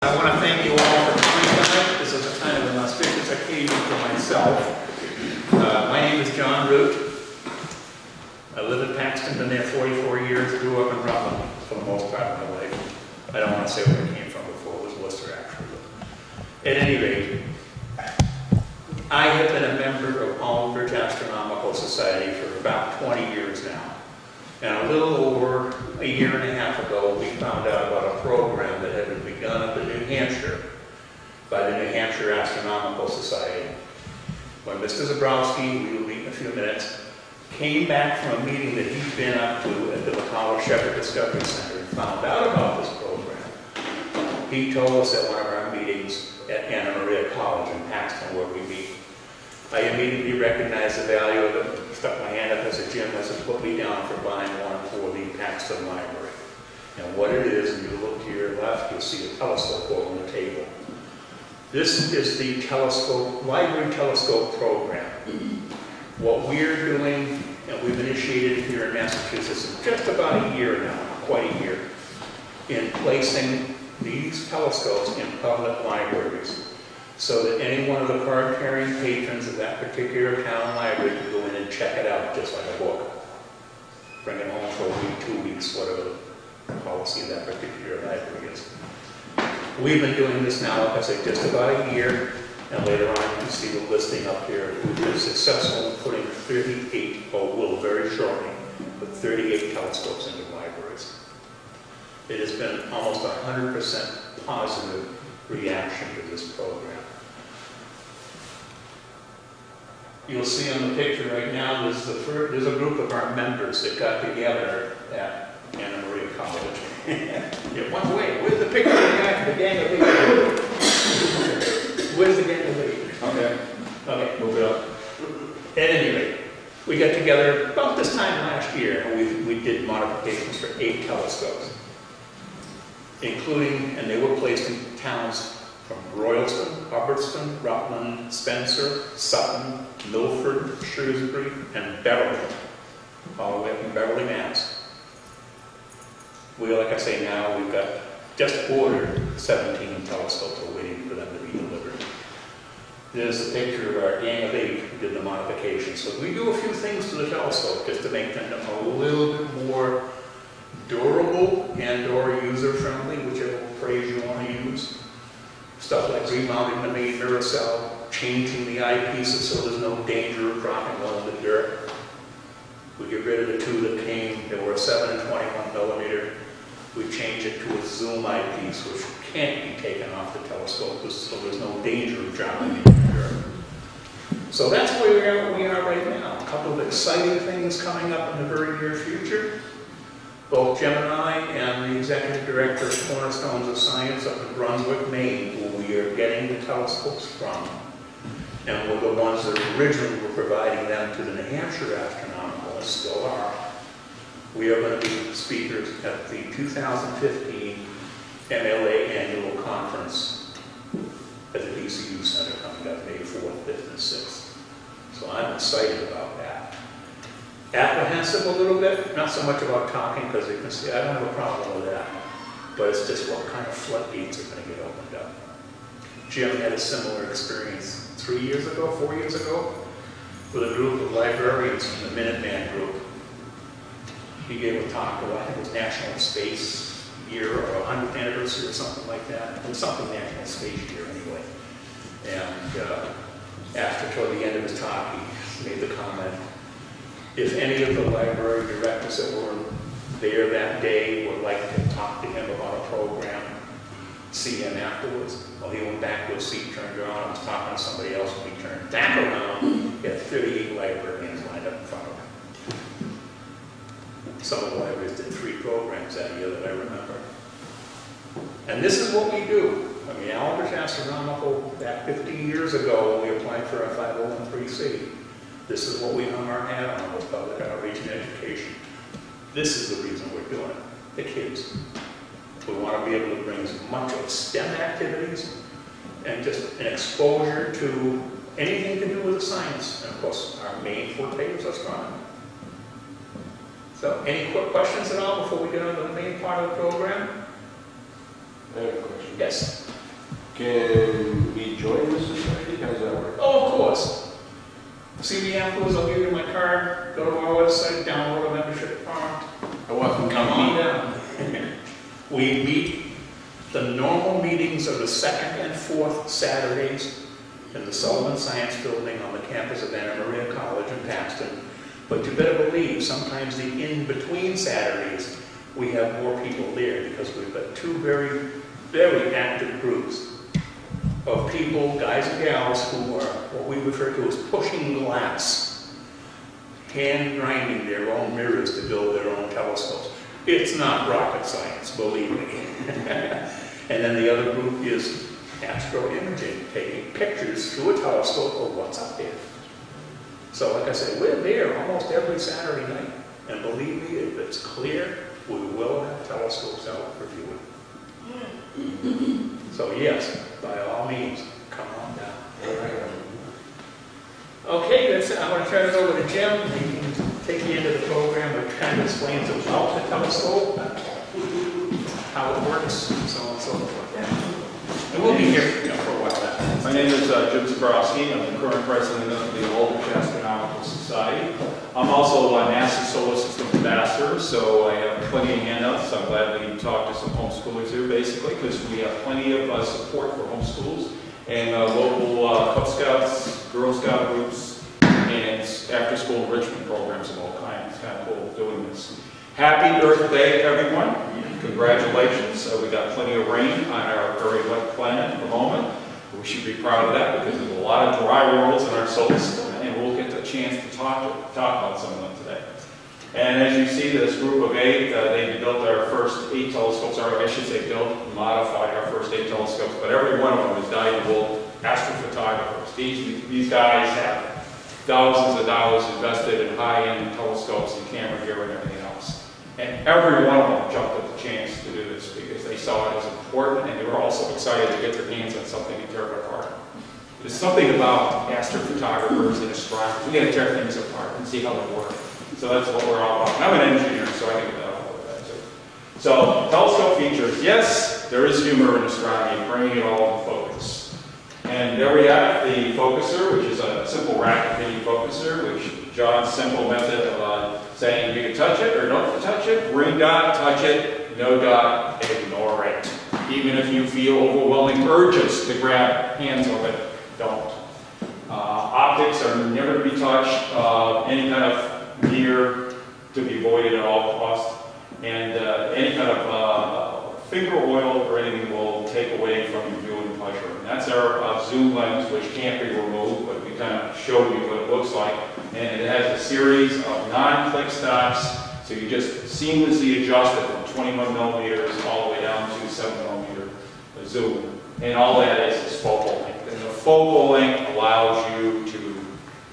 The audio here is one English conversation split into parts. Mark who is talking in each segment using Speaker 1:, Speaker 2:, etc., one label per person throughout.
Speaker 1: I want to thank you all for coming tonight. This is a kind of an auspicious occasion for myself. My name is John Root. I live in Paxton, been there 44 years, grew up in Rutland for the most part of my life. I don't want to say where I came from before, it was Worcester actually. At any rate, I have been a member of Aldrich Astronomical Society for about 20 years now. And a little over a year and a half ago, we found out about a program that had been begun up in New Hampshire by the New Hampshire Astronomical Society. When Mr. Zabrowski, we will meet in a few minutes, came back from a meeting that he'd been up to at the McCullough Shepherd Discovery Center and found out about this program, he told us at one of our meetings at Anna Maria College in Paxton, where we meet. I immediately recognized the value of it, stuck my hand up as a Jim as it put me down for buying one for the Paxton Library. And what it is, when you look to your left, you'll see a telescope over the table. This is the telescope, library telescope program. What we're doing, and we've initiated here in Massachusetts in just about a year now, quite a year, in placing these telescopes in public libraries, so that any one of the card-carrying patrons of that particular town library can go in and check it out, just like a book. Bring it home for a week, 2 weeks, whatever the policy of that particular library is. We've been doing this now, like I say, just about a year, and later on you can see the listing up here. We've been successful in putting 38, or will very shortly, put 38 telescopes into libraries. It has been almost 100% positive reaction to this program. You'll see on the picture right now, there's a group of our members that got together at Anna Maria College. Yeah, one way. Where's the picture of the gang of eight? Where's the gang of eight? Okay, move it up. At any rate, we got together about this time last year, and we did modifications for 8 telescopes, including, and they were placed in towns from Royalston, Hubbardston, Rutland, Spencer, Sutton, Milford, Shrewsbury, and Beverly, all the way up in Beverly, Mass. We, like I say now, we've got just ordered 17 telescopes. We're waiting for them to be delivered. There's a picture of our gang of 8 who did the modification. So we do a few things to the telescope just to make them a little bit more durable and or user-friendly, whichever phrase you want to use. Stuff like remounting the main mirror cell, changing the eyepieces so there's no danger of dropping one in the dirt. We get rid of the 2 that came. They were a 7 and 21 millimeter. We change it to a zoom eyepiece, which can't be taken off the telescope, so there's no danger of dropping in the dirt. So that's where we are right now. A couple of exciting things coming up in the very near future. Both Jim and I and the executive director of Cornerstones of Science up in Brunswick, Maine, who we are getting the telescopes from, and were the ones that originally were providing them to the New Hampshire Astronomical, and still are. We are going to be speakers at the 2015 MLA Annual Conference at the DCU Center coming up May 4th, 5th, and 6th. So I'm excited about that. Apprehensive a little bit, not so much about talking, because you can see I don't have a problem with that, but it's just what kind of floodgates are going to get opened up. Jim had a similar experience 3 years ago, 4 years ago, with a group of librarians from the Minuteman group. He gave a talk about, I think it was National Space Year or 100th anniversary or something like that. It was something National Space Year anyway. And after, toward the end of his talk, he made the comment, if any of the library directors that were there that day would like to talk to him about a program, see him afterwards. Well, he went back to his seat, turned around, and was talking to somebody else, and he turned back around. He had 38 librarians lined up in front of him. Some of the libraries did 3 programs that year that I remember. And this is what we do. I mean, Aldrich Astronomical, back 50 years ago, when we applied for a 501(c), this is what we hung our hat on, was public outreach and education. This is the reason we're doing it, the kids. We want to be able to bring as much of STEM activities and just an exposure to anything to do with the science. And of course, our main forte is astronomy. So, any quick questions at all before we get on to the main part of the program?
Speaker 2: I have a question.
Speaker 1: Yes.
Speaker 2: Can we join the society? How does that work?
Speaker 1: Oh, of course. See the apples, I'll give you my card, go to our website, download a membership form.
Speaker 2: How often
Speaker 1: Come on down. We meet, the normal meetings are the second and fourth Saturdays in the Sullivan Science Building on the campus of Anna Maria College in Paxton. But you better believe, sometimes the in-between Saturdays, we have more people there because we've got two very, very active groups of people, guys and gals, who are what we refer to as pushing glass, hand grinding their own mirrors to build their own telescopes. It's not rocket science, believe me. And then the other group is astro imaging, taking pictures through a telescope of what's up there. So like I said, we're there almost every Saturday night. And believe me, if it's clear, we will have telescopes out for viewing. So yes, by all means, come on down.
Speaker 2: All right.
Speaker 1: Okay, I'm going to turn it over to Jim. He can take you into the program, which kind of explains about the telescope, how it works, and so on and so forth. And we'll be here for a while now.
Speaker 3: My name is Jim Zabrowski. I'm the current president of the Aldrich Astronomical Society. I'm also a NASA Solar System Ambassador, so I have plenty of handouts. I'm glad we talked to some homeschoolers here, basically, because we have plenty of support for homeschools and local Cub Scouts, Girl Scout groups, and after-school enrichment programs of all kinds. It's kind of cool doing this. Happy Earth Day, everyone. Congratulations. We got plenty of rain on our very wet planet at the moment. We should be proud of that because there's a lot of dry worlds in our solar system, and we'll get the chance to talk about some of them today. And as you see, this group of 8, they built our first 8 telescopes, or I should say modified our first 8 telescopes, but every one of them is valuable astrophotographers. These guys have thousands of dollars invested in high-end telescopes and camera gear and everything else. And every one of them jumped at the chance to do this because they saw it as important, and they were also excited to get their hands on something and tear it apart. There's something about astrophotographers and astronomers. We got to tear things apart and see how they work. So that's what we're all about. And I'm an engineer, so I think about all of that too. So telescope features. Yes, there is humor in astronomy, bringing it all into focus. And there we have the focuser, which is a simple racket pinion focuser, which John's simple method of saying you can touch it or don't touch it, green dot, touch it, no dot, ignore it. Even if you feel overwhelming urges to grab hands of it, don't. Optics are never to be touched, any kind of gear to be avoided at all costs, and any kind of finger oil or anything will take away from your viewing pleasure. And that's our zoom lens, which can't be removed, but we kind of showed you what it looks like. And it has a series of non-click stops, so you just seamlessly adjust it from 21 millimeters all the way down to 7 millimeter zoom. And all that is focal length. And the focal length allows you to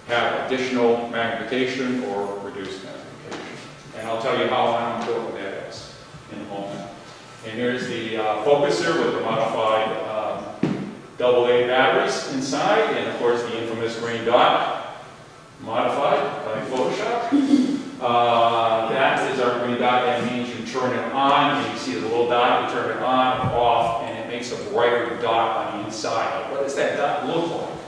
Speaker 3: have additional magnification or reduced magnification. And I'll tell you how important that is in a moment. And here's the focuser with the modified AA batteries inside, and of course the infamous green dot, modified by Photoshop. That is our green dot. That means you turn it on, and you see the little dot, you turn it on and off, and it makes a brighter dot on the inside. Like, what does that dot look like?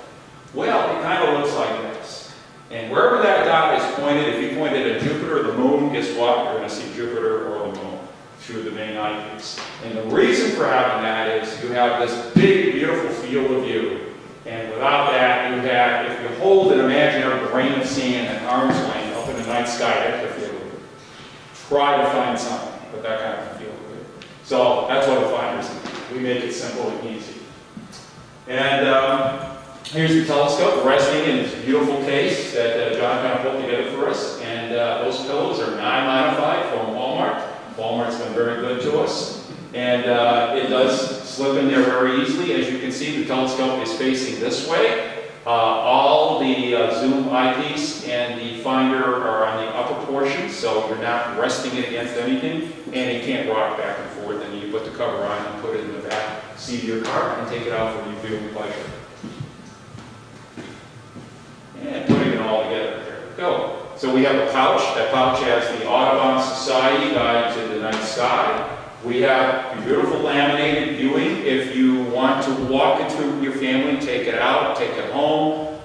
Speaker 3: Well, it kind of looks like this. And wherever that dot is pointed, if you pointed at Jupiter or the moon, guess what? You're going to see Jupiter or the moon through the main eyepiece. And the reason for having that is you have this big, beautiful field of view. And without that, you have, if you hold an imaginary grain of sand at arm's length up in the night sky, that's the field of view. Try to find something with that kind of field of view. So that's what the finders do. We make it simple and easy. And here's the telescope resting in this beautiful case that John kind of put together for us. And those pillows are non-modified from Walmart. Walmart's been very good to us. And it does slip in there very easily. As you can see, the telescope is facing this way. All the zoom eyepiece and the finder are on the upper portion, so you're not resting it against anything, and it can't rock back and forth. And you put the cover on and put it in the back seat of your car and take it out for your viewing pleasure. And putting it all together, there we go. So we have a pouch. That pouch has the Audubon Society Guide to the Night Sky, We have beautiful laminated viewing. If you want to walk it to your family, take it out, take it home,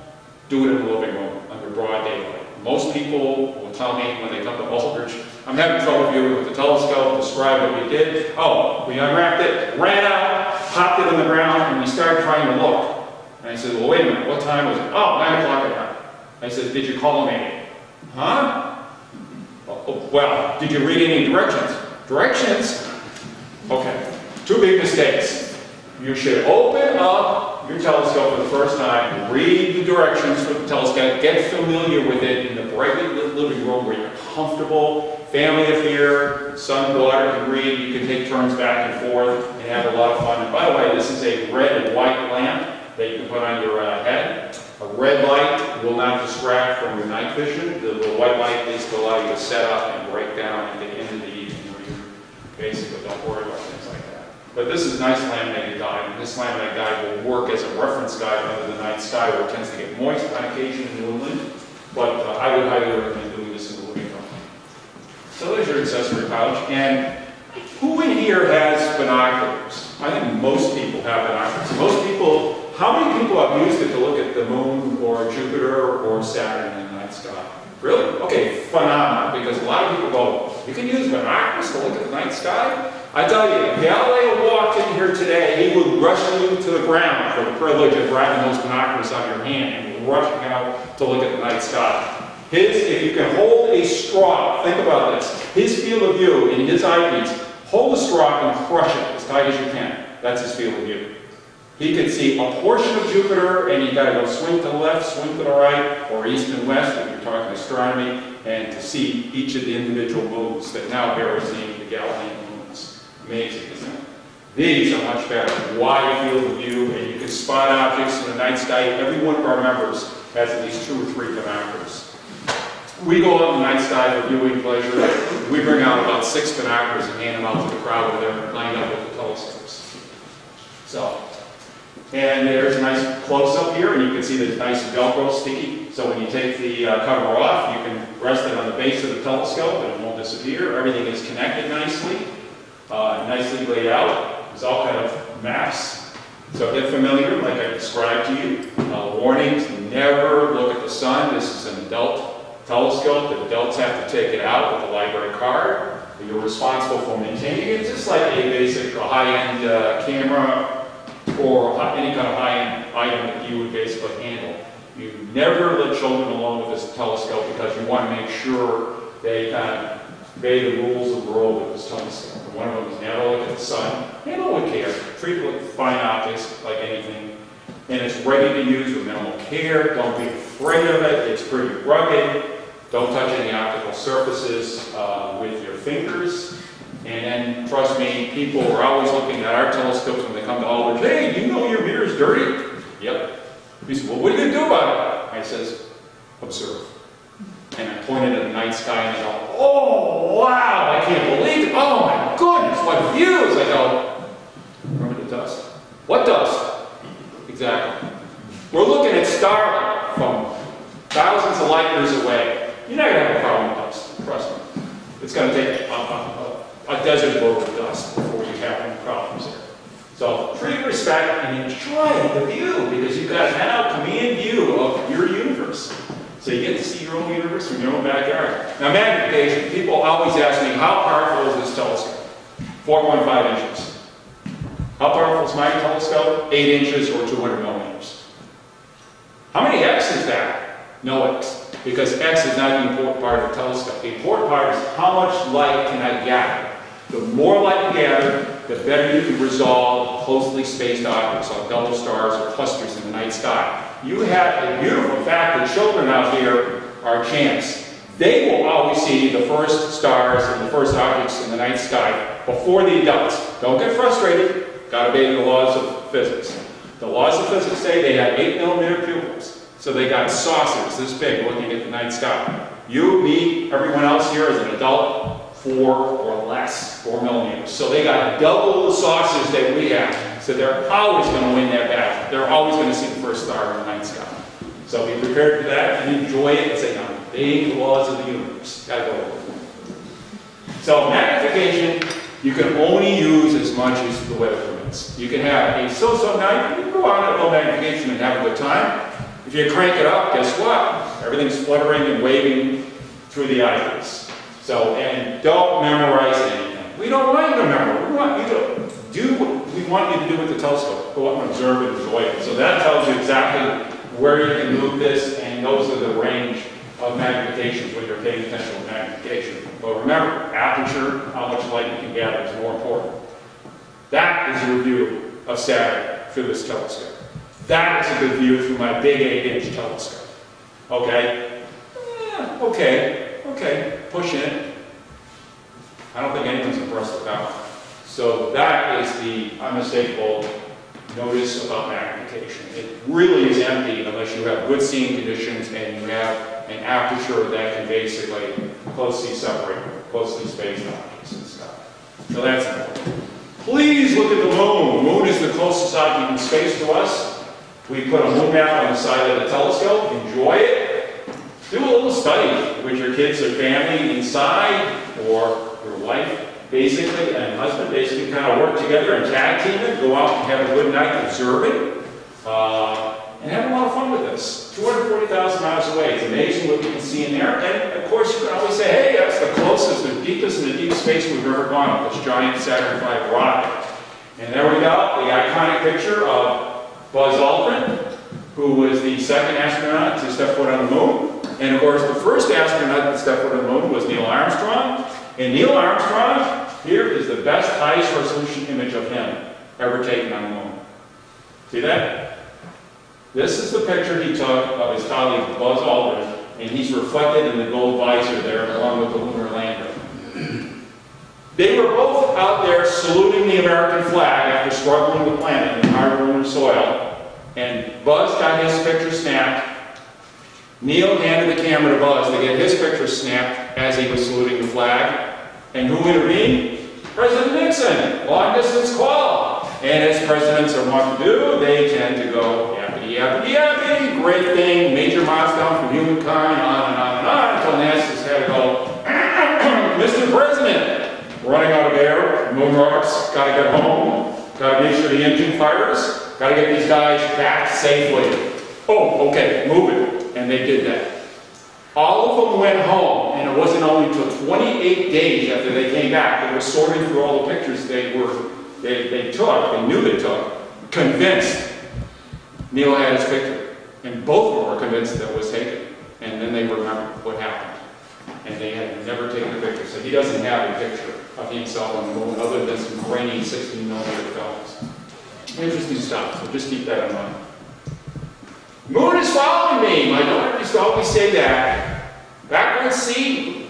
Speaker 3: do it in the living room under broad daylight. Most people will tell me when they come to Aldridge, I'm having trouble viewing with the telescope, describe what we did. Oh, we unwrapped it, ran out, popped it on the ground, and we started trying to look. And I said, well, wait a minute, what time was it? Oh, 9 o'clock at night. I said, did you call a meeting? Huh? Oh, well, did you read any directions? Directions? Okay, 2 big mistakes. You should open up your telescope for the first time, read the directions for the telescope, get familiar with it in the brightly lit living room where you're comfortable, family affair, son and daughter can read, you can take turns back and forth and have a lot of fun. And by the way, this is a red and white lamp that you can put on your head. A red light will not distract from your night vision. The white light is to allow you to set up and break down at the end of the evening where you basically don't worry about things like that. But this is a nice laminated guide, and this laminated guide will work as a reference guide under the night sky where it tends to get moist on occasion in New England. But I would highly recommend doing this in the living room. So there's your accessory pouch. And who in here has binoculars? I think most people have binoculars. Most people. How many people have used it to look at the moon or Jupiter or Saturn in the night sky? Really? Okay, phenomenal, because a lot of people go, you can use binoculars to look at the night sky? I tell you, if Galileo walked in here today, he would rush you to the ground for the privilege of grabbing those binoculars out of your hand and rushing out to look at the night sky. If you can hold a straw, think about this, his field of view in his eyepiece, hold a straw and crush it as tight as you can. That's his field of view. He could see a portion of Jupiter, and you got to go swing to the left, swing to the right, or east and west if you're talking astronomy, and to see each of the individual moons that now bear his name, the Galilean moons. Amazing, isn't it? These are much better. Wide field of view, and you can spot objects in the night sky. Every one of our members has at least 2 or 3 binoculars. We go out in the night sky for viewing pleasure. We bring out about 6 binoculars and hand them out to the crowd over there lined up with the telescopes. So. And there's a nice close-up here, and you can see the nice Velcro sticky. So when you take the cover off, you can rest it on the base of the telescope, and it won't disappear. Everything is connected nicely, nicely laid out. There's all kind of maps. So get familiar, like I described to you. Warnings, never look at the sun. This is an adult telescope. The adults have to take it out with a library card. You're responsible for maintaining it, just like a basic high-end camera, or any kind of high-end item that you would basically handle. You never let children alone with this telescope because you want to make sure they kind of obey the rules of the world with this telescope. And one of them is never look at the sun. Handle it with care. Treat it with fine optics like anything. And it's ready to use with minimal care. Don't be afraid of it. It's pretty rugged. Don't touch any optical surfaces with your fingers. And then, trust me, people are always looking at our telescopes when they come to Aldridge. Hey, do you know your mirror's dirty? Yep. He said, well, what are you going to do about it? I says, observe. And I pointed at the night sky and I go, oh, wow, I can't believe it. Oh, my goodness, what views. I go, remember the dust? What dust? Exactly. We're looking at starlight from thousands of light years away. You're not going to have a problem with dust, trust me. It's going to take a desert load of dust before you have any problems there. So treat respect and enjoy the view because you've got now command view of your universe. So you get to see your own universe from your own backyard. Now magnification, people always ask me, how powerful is this telescope? 4.5 inches. How powerful is my telescope? 8 inches or 200 millimeters. How many X is that? No X. Because X is not the important part of the telescope. The important part is how much light can I gather. The more light you gather, the better you can resolve closely spaced objects like double stars or clusters in the night sky. You have a beautiful fact that children out here are champs. They will always see the first stars and the first objects in the night sky before the adults. Don't get frustrated. Got to obey the laws of physics. The laws of physics say they have 8mm pupils. So they got saucers this big looking at the night sky. You, me, everyone else here is an adult, 4 or less, 4mm. So they got double the saucers that we have. So they're always going to win that battle. They're always going to see the first star in the night sky. So be prepared for that and enjoy it and say, I'm obeying the laws of the universe. Got to go over it. So magnification, You can only use as much as the weather permits. You can have a so-so night, you can go out at low magnification and have a good time. If you crank it up, guess what? Everything's fluttering and waving through the eyepiece. So, and don't memorize anything. We don't want you to memorize. We want you to do what we want you to do with the telescope. Go out and observe and enjoy it. So that tells you exactly where you can move this, and those are the range of magnifications when you're paying attention to magnification. But remember, aperture, how much light you can gather is more important. That is your view of Saturn through this telescope. That is a good view through my big 8-inch telescope. Okay? Okay, push in. I don't think anyone's impressed with that one. So that is the unmistakable notice about magnification. It really is empty unless you have good seeing conditions and you have an aperture that can basically closely separate, closely spaced objects and stuff. So that's important. Please look at the moon. The moon is the closest object in space to us. We put a moon map on the side of the telescope. Enjoy it. Do a little study with your kids or family inside, or your wife, basically, and husband, basically kind of work together and tag team it, go out and have a good night observing, and have a lot of fun with this. 240,000 miles away. It's amazing what you can see in there. And of course, you can always say, hey, that's the closest, the deepest in the deep space we've ever gone with this giant Saturn V rocket. And there we go, the iconic picture of Buzz Aldrin, who was the second astronaut to step foot on the moon. And of course, the first astronaut to step foot on the moon was Neil Armstrong. And Neil Armstrong, here is the best highest resolution image of him ever taken on the moon. See that? This is the picture he took of his colleague Buzz Aldrin, and he's reflected in the gold visor there along with the lunar lander. They were both out there saluting the American flag after struggling the planet in hard lunar soil, and Buzz got his picture snapped. Neil handed the camera to Buzz to get his picture snapped as he was saluting the flag. And who intervened? President Nixon, long distance call. And as presidents are wont to do, they tend to go yappity, yappity, yappity, great thing, major milestone for humankind, on and on and on, until NASA's had to go, Mr. President, running out of air, moon rocks, gotta get home, gotta make sure the engine fires, gotta get these guys back safely. Oh, okay, move it. And they did that. All of them went home, and it wasn't only until 28 days after they came back, they were sorting through all the pictures they knew they took, convinced Neil had his picture. And both of them were convinced that it was taken. And then they remembered what happened. And they had never taken a picture. So he doesn't have a picture of himself on the moon other than some grainy 16mm films. Interesting stuff, so just keep that in mind. Moon is following me. My daughter used to always say that. Backwards C,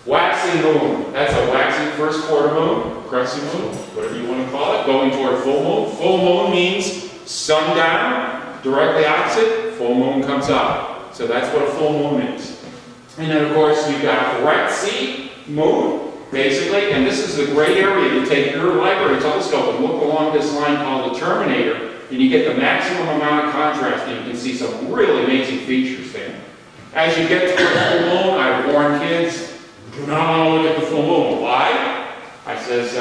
Speaker 3: waxing moon. That's a waxing first quarter moon, crescent moon, whatever you want to call it, going toward full moon. Full moon means sun down, directly opposite, full moon comes up. So that's what a full moon is. And then of course you've got correct C, moon, basically, and this is the great area to take your library telescope and look along this line called the terminator, and you get the maximum amount of contrast, and you can see some really amazing features there. As you get to the full moon, I warn kids, do not look at the full moon. Why? I says,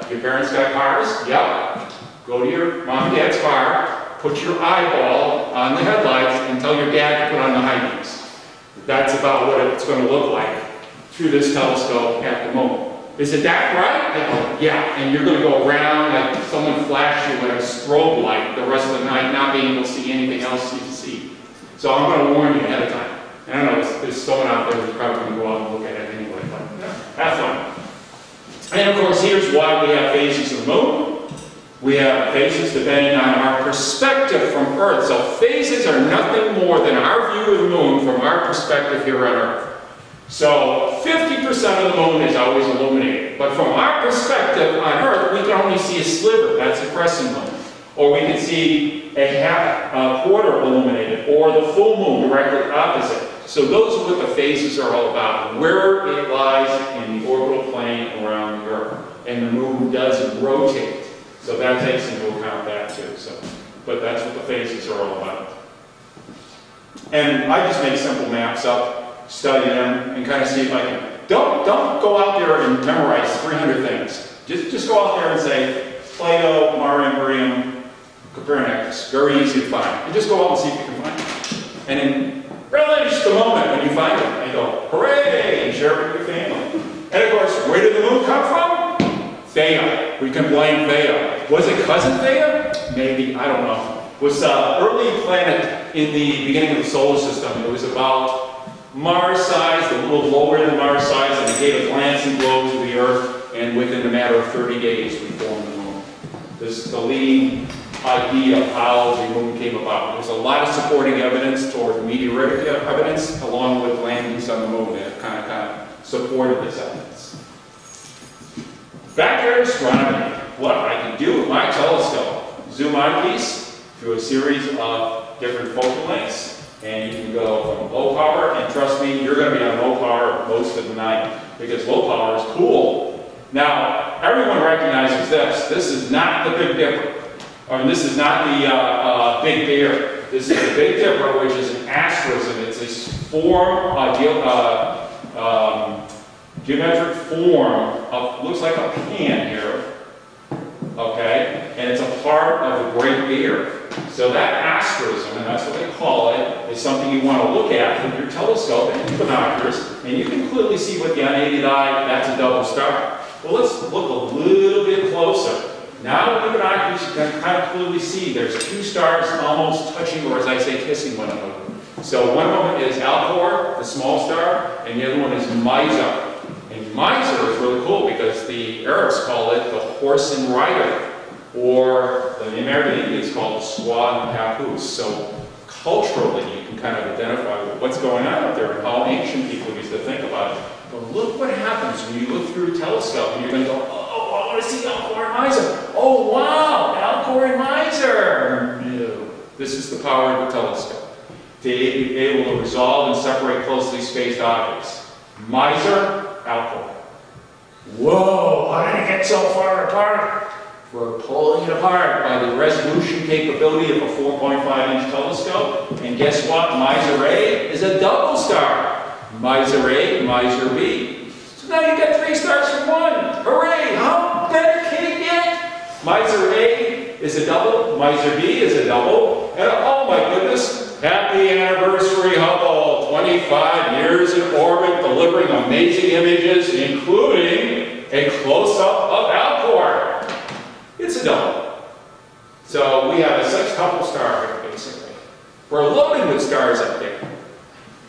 Speaker 3: your parents got cars? Yep. Go to your mom and dad's car, put your eyeball on the headlights, and tell your dad to put on the high beams. That's about what it's going to look like through this telescope at the moon. Is it that bright? They go, yeah, and you're going to go around like someone flashed you with a strobe light the rest of the night, not being able to see anything else you can see. So I'm going to warn you ahead of time. And I know there's someone out there who's probably going to go out and look at it anyway, but have fun. And of course, here's why we have phases of the moon. We have phases depending on our perspective from Earth. So phases are nothing more than our view of the moon from our perspective here on Earth. So 50% of the moon is always illuminated. But from our perspective on Earth, we can only see a sliver. That's a crescent moon. Or we can see a quarter illuminated, or the full moon directly opposite. So those are what the phases are all about, where it lies in the orbital plane around the Earth. And the moon does rotate. So that takes into account that too. But that's what the phases are all about. And I just make simple maps up, study them, and kind of see if I can. Don't go out there and memorize 300 things. Just go out there and say, Plato, Mare Imbrium, Copernicus. Very easy to find. And just go out and see if you can find them. And then relish the moment when you find them. And go, hooray, and share it with your family. And of course, where did the moon come from? Theia. We can blame Theia. Was it cousin Theia? Maybe, I don't know. It was an early planet in the beginning of the solar system. It was about Mars size, a little lower than Mars size, and it gave a glancing blow to the Earth, and within a matter of 30 days we formed the moon. This is the leading idea of how the moon came about. There's a lot of supporting evidence toward meteoritic evidence, along with landings on the moon that kind of supported this evidence. Backyard astronomy. What I can do with my telescope. Zoom eyepiece through a series of different focal lengths, and you can go from low power, and trust me, you're going to be on low power most of the night, because low power is cool. Now, everyone recognizes this. This is not the Big Dipper. This is not the Big Bear. This is the Big Dipper, which is an asterism. It's a form, geometric form of, looks like a pan here, okay? And it's a part of the Great Bear. So that asterism, and that's what they call it, is something you want to look at with your telescope and your binoculars, and you can clearly see with the unaided eye, that's a double star. Well, let's look a little bit closer. Now with the binoculars, you can kind of clearly see there's two stars almost touching, or as I say, kissing one another. So one of them is Alcor, the small star, and the other one is Mizar. And Mizar is really cool because the Arabs call it the horse and rider, or the American Indians call it the squaw and papoose. So culturally, you can kind of identify with what's going on out there and how ancient people used to think about it. But look what happens when you look through a telescope and you're going to go, oh, I want to see Alcor and Mizar. Oh, wow, Alcor and Mizar. No. This is the power of the telescope. To be able to resolve and separate closely spaced objects. Mizar, Alcor. Whoa, how did it get so far apart? We're pulling it apart by the resolution capability of a 4.5-inch telescope. And guess what? Mizar A is a double star. Mizar A, Mizar B. So now you get 3 stars from one. Hooray! How better can it get? Mizar A is a double. Mizar B is a double. And oh my goodness, happy anniversary, Hubble. 25 years in orbit, delivering amazing images, including a close-up of Alcor. It's a double. So we have a sextuple star here, basically. We're loaded with stars up there.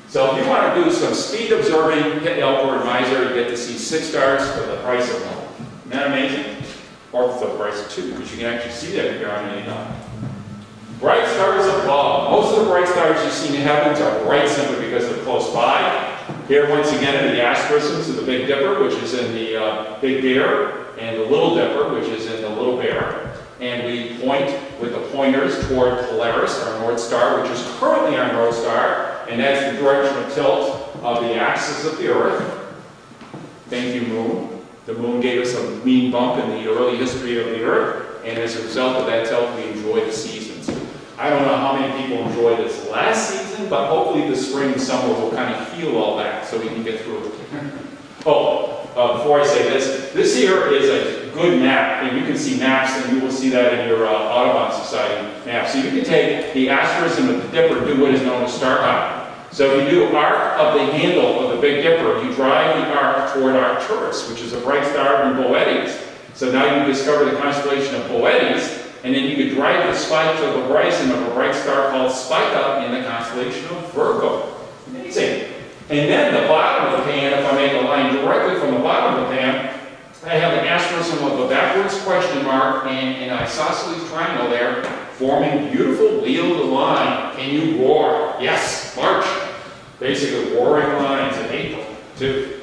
Speaker 3: So if you want to do some speed observing, hit Alcor and Mizar, you get to see 6 stars for the price of 1. Isn't that amazing? Or for the price of 2, because you can actually see that if you're on any eye. Bright stars above. Most of the bright stars you see in the heavens are bright simply because they're close by. Here, once again, are the asterisms of the Big Dipper, which is in the Big Bear, and the Little Dipper, which is in the Little Bear. And we point with the pointers toward Polaris, our North Star, which is currently our North Star, and that's the directional tilt of the axis of the Earth. Thank you, Moon. The Moon gave us a mean bump in the early history of the Earth, and as a result of that tilt, we enjoy the seasons. I don't know how many people enjoyed this last season, but hopefully the spring and summer will kind of heal all that so we can get through it. Before I say this, this here is a good map, and you can see maps, and you will see that in your Audubon Society map. So you can take the asterism of the Dipper and do what is known as star hopping. So if you do arc of the handle of the Big Dipper, you drive the arc toward Arcturus, which is a bright star in Boetes. So now you discover the constellation of Boetes, and then you could drive the spike to the horizon of a bright star called Spica in the constellation of Virgo. Amazing. And then the bottom of the pan, if I make a line directly from the bottom of the pan, I have an asterism of a backwards question mark and an isosceles triangle there, forming beautiful Leo line. Can you roar? Yes, March. Basically, roaring lines in April, too.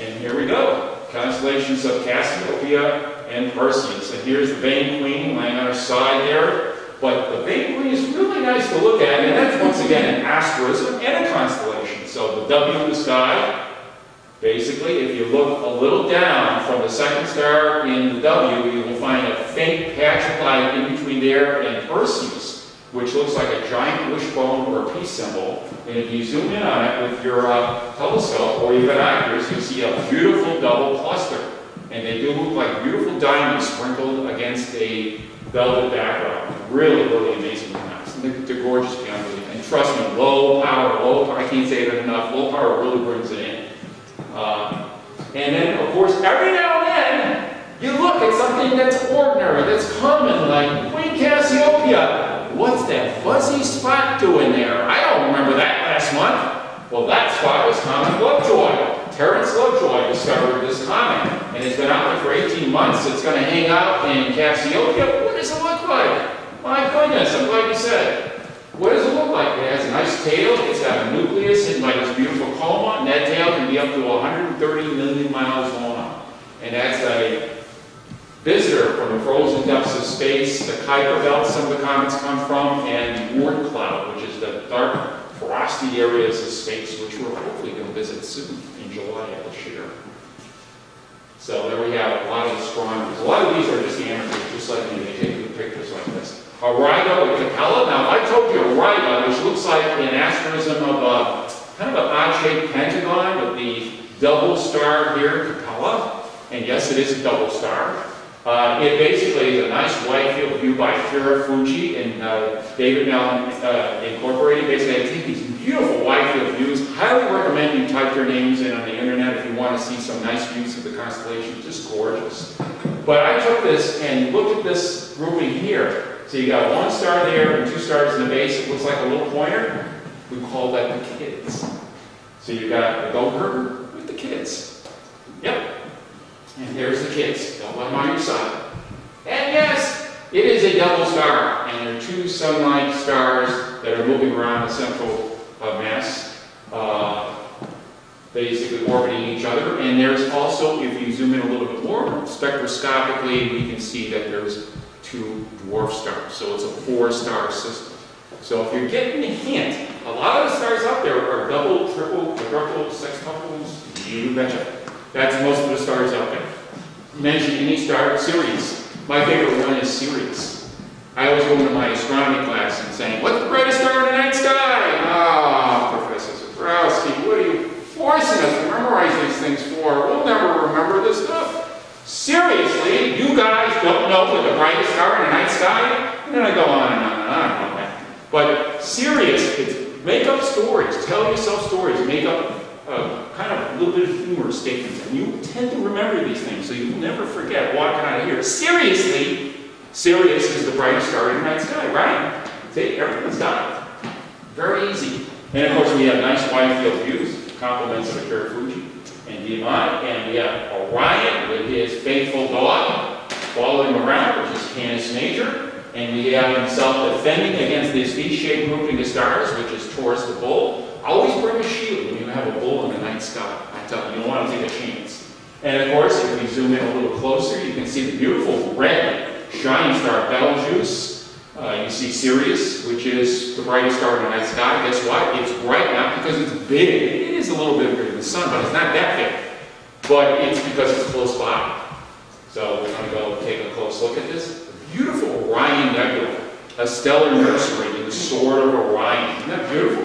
Speaker 3: And here we go. Constellations of Cassiopeia and Perseus. And here's the Vane Queen laying on her side there. But the Vane Queen is really nice to look at, and that's once again an asterism and a constellation. So the W in the sky, basically, if you look a little down from the second star in the W, you will find a faint patch of light in between there and Perseus, which looks like a giant wishbone or a peace symbol. And if you zoom in on it with your telescope or your binoculars, you see a beautiful double cluster. And they do look like beautiful diamonds sprinkled against a velvet background. Really, really amazingly nice. And they're gorgeous beyond belief. And trust me, low power, I can't say it enough, low power really brings it in. And then, of course, every now and then, you look at something that's ordinary, that's common, like Queen Cassiopeia. What's that fuzzy spot doing there? I don't remember that last month. Well, that spot was common Lovejoy. Terrence Lovejoy discovered this comet, and it's been out there for 18 months. It's going to hang out in Cassiopeia. What does it look like? My goodness, I'm glad you said it. What does it look like? It has a nice tail. It's got a nucleus hidden by this beautiful coma, and that tail can be up to 130 million miles long. And that's a visitor from the frozen depths of space, the Kuiper belt some of the comets come from, and the Oort cloud, which is the dark, frosty areas of space, which we're hopefully going to visit soon in July of this year. So there we have a lot of astronomers. A lot of these are just amateurs, just like me. They take good pictures like this. Auriga with Capella. Now, I told you Auriga, which looks like an asterism of a kind of an odd-shaped pentagon with the double star here, Capella. And yes, it is a double star. It basically is a nice wide field view by Kira Fuji and David Mellon Incorporated. Basically, they take these beautiful wide field views. Highly recommend you type their names in on the internet if you want to see some nice views of the constellation. Just gorgeous. But I took this and looked at this grouping here. So you got one star there and two stars in the base. It looks like a little pointer. We call that the kids. So you got the goat herder with the kids. Yep. And there's the kids. Don't let them on your side. And yes, it is a double star. And there are two sun-like stars that are moving around the central mass, basically orbiting each other. And there's also, if you zoom in a little bit more, spectroscopically, we can see that there's two dwarf stars. So it's a four-star system. So if you're getting a hint, a lot of the stars out there are double, triple, quadruple, sextuples. You betcha. That's most of the stars out there. Mention any star, Sirius. My favorite one is Sirius. I always go into my astronomy class and saying, "What's the brightest star in the night sky?" Ah, Professor Zabrowski, what are you forcing us to memorize these things for? We'll never remember this stuff. Seriously, you guys don't know what the brightest star in the night sky? And then I go on and on and on. But Sirius, it's make up stories, tell yourself stories, make up kind of a little bit of humor statements, and you tend to remember these things, so you'll never forget walking out of here. Seriously, Sirius is the brightest star in the night sky, right? See, everyone's got it. Very easy. And of course, we have nice wide field views, compliments of Akira Fuji and DMI, and we have Orion with his faithful dog following him around, which is Canis Major. And we have himself defending against this V-shaped grouping of stars, which is Taurus the bull. Always bring a shield when you have a bull in the night sky. I tell you, you don't want to take a chance. And of course, if we zoom in a little closer, you can see the beautiful red shining star Betelgeuse. You see Sirius, which is the brightest star in the night sky. Guess what? It's bright not because it's big. It is a little bit bigger than the sun, but it's not that big. But it's because it's close by. So we're going to go take a close look at this. Beautiful Orion Nebula, a stellar nursery in the Sword of Orion. Isn't that beautiful?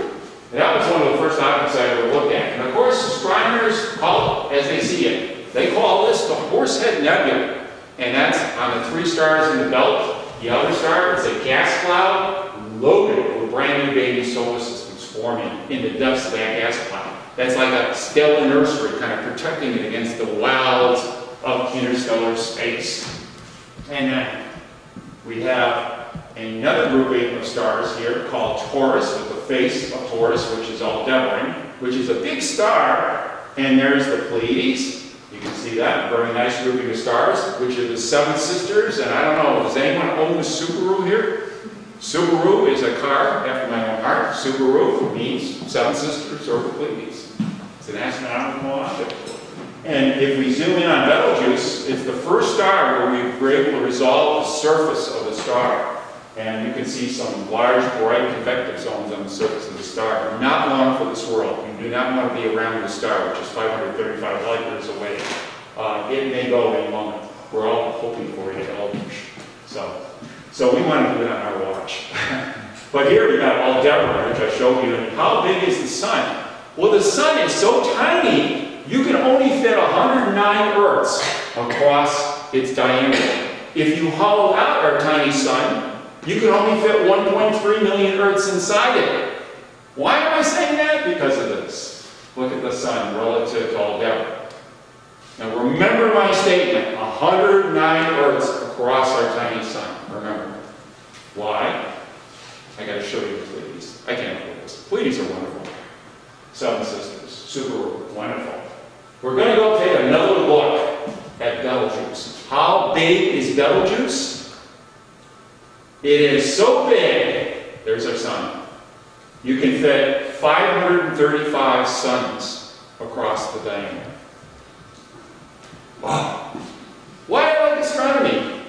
Speaker 3: And that was one of the first objects I ever looked at. And of course, astronomers call it as they see it. They call this the Horsehead Nebula. And that's on the three stars in the belt. The other star is a gas cloud loaded with brand new baby solar systems forming in the depths of that gas cloud. That's like a stellar nursery, kind of protecting it against the wilds of interstellar space. And then we have another grouping of stars here called Taurus, with the face of Taurus, which is Aldebaran, which is a big star. And there's the Pleiades. You can see that. Very nice grouping of stars, which are the seven sisters. And I don't know, does anyone own the Subaru here? Subaru is a car after my own heart. Subaru means seven sisters or the Pleiades. It's an astronomical object. And if we zoom in on Betelgeuse, it's the first star where we were able to resolve the surface of the star. And you can see some large, bright convective zones on the surface of the star. Not long for this world. You do not want to be around the star, which is 535 light years away. It may go any moment. We're all hoping for it at all. So we want to do it on our watch. But here we got Aldebaran, which I showed you. And how big is the sun? Well, the sun is so tiny, you can only fit 109 Earths across its diameter. If you hollow out our tiny sun, you can only fit 1.3 million Earths inside it. Why am I saying that? Because of this. Look at the sun relative to all depth. Now remember my statement, 109 Earths across our tiny sun. Remember. Why? I got to show you the Pleiades. I can't believe this. Pleiades are wonderful. Seven sisters. Super wonderful. We're going to go take another look at Betelgeuse. How big is Betelgeuse? It is so big. There's our sun. You can fit 535 suns across the diameter. Wow. Why do I like astronomy?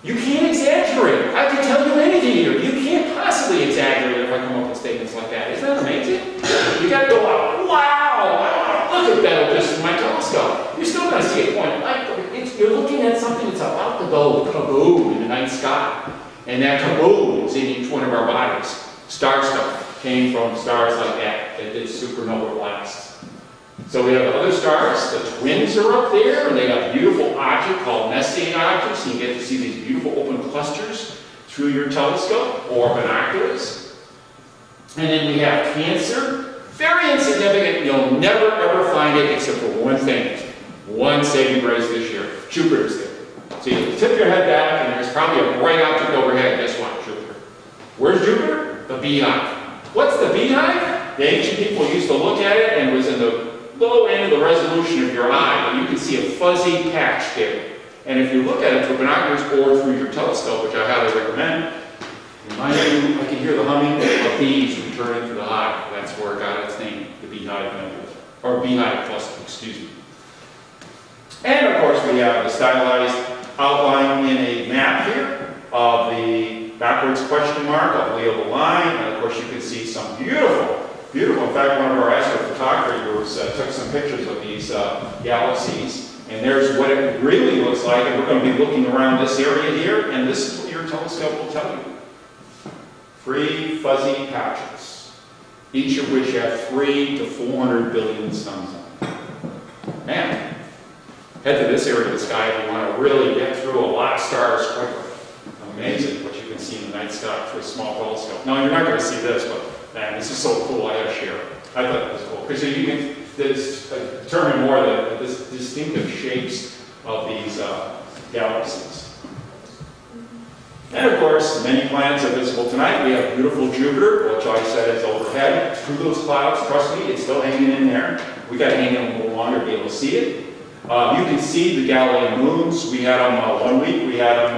Speaker 3: You can't exaggerate. I can tell you anything here. You can't possibly exaggerate if I come up with statements like that. Isn't that amazing? You got to go out. Wow! Look at Betelgeuse in my telescope. You're still going to see a point. You're looking at something that's about to go kaboom in the night sky. And that kaboom is in each one of our bodies. Star stuff came from stars like that did supernova blasts. So we have other stars. The twins are up there, and they got a beautiful object called Messier objects. You get to see these beautiful open clusters through your telescope or binoculars. And then we have Cancer. Very insignificant. You'll never ever find it except for one thing. One saving grace this year. Jupiter's there. So you tip your head back, and there's probably a bright object overhead. Guess what? Jupiter. Where's Jupiter? The beehive. What's the beehive? The ancient people used to look at it, and it was in the low end of the resolution of your eye, but you can see a fuzzy patch there. And if you look at it through binoculars or through your telescope, which I highly recommend, remind you, I can hear the humming of bees returning to the hive. That's where it got its name, the beehive nebula, or beehive cluster, excuse me. And of course, we have the stylized outline in a map here of the backwards question mark of Leo the line, and of course, you can see some beautiful. In fact, one of our astrophotographers took some pictures of these galaxies, and there's what it really looks like, and we're going to be looking around this area here, and this is what your telescope will tell you. 3 fuzzy patches, each of which have 3 to 400 billion suns on them. Man, head to this area of the sky if you want to really get through a lot of stars quickly. Amazing what you can see in the night sky through a small telescope. Now, you're not going to see this, but man, this is so cool, I had to share it. I thought it was cool. Because you can determine more the distinctive shapes of these galaxies. And of course, many planets are visible tonight. We have beautiful Jupiter, which I said is overhead. Through those clouds, trust me, it's still hanging in there. We got to hang in a little longer to be able to see it. You can see the Galilean moons. We had them 1 week. We had them,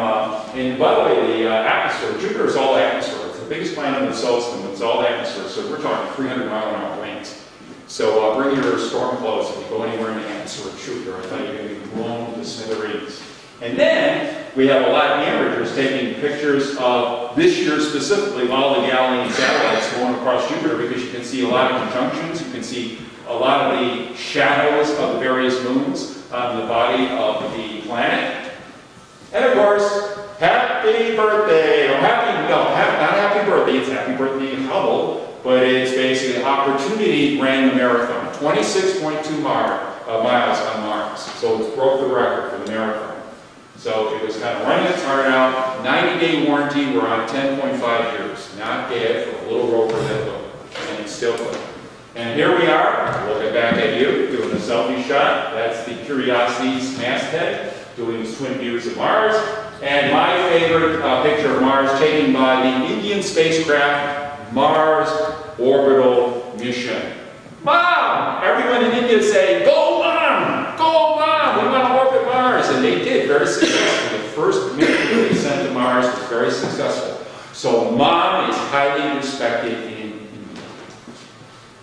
Speaker 3: and by the way, the atmosphere, Jupiter is all atmosphere. Biggest planet in the solar system, it's all atmosphere, so we're talking 300-mile-an-hour planes. So bring your storm clothes if you go anywhere in the atmosphere of Jupiter. I thought you were going to be blown to smithereens. And then we have a lot of amateurs taking pictures of this year specifically all the Galilean satellites going across Jupiter, because you can see a lot of conjunctions, you can see a lot of the shadows of the various moons on the body of the planet. And of course, happy birthday, or not happy birthday, it's happy birthday Hubble, but it's basically Opportunity ran the marathon, 26.2 miles on Mars. So it broke the record for the marathon. So it was kind of running its heart out, 90-day warranty, we're on 10.5 years. Not bad for a little rover that low, and it's still good. And here we are, looking back at you, doing a selfie shot. That's the Curiosity's masthead, doing its twin views of Mars. And my favorite picture of Mars taken by the Indian spacecraft Mars Orbital Mission. Mom! Everyone in India say, go Mom! Go Mom! We want to orbit Mars. And they did, very successfully. The first mission they sent to Mars was very successful. So Mom is highly respected in India.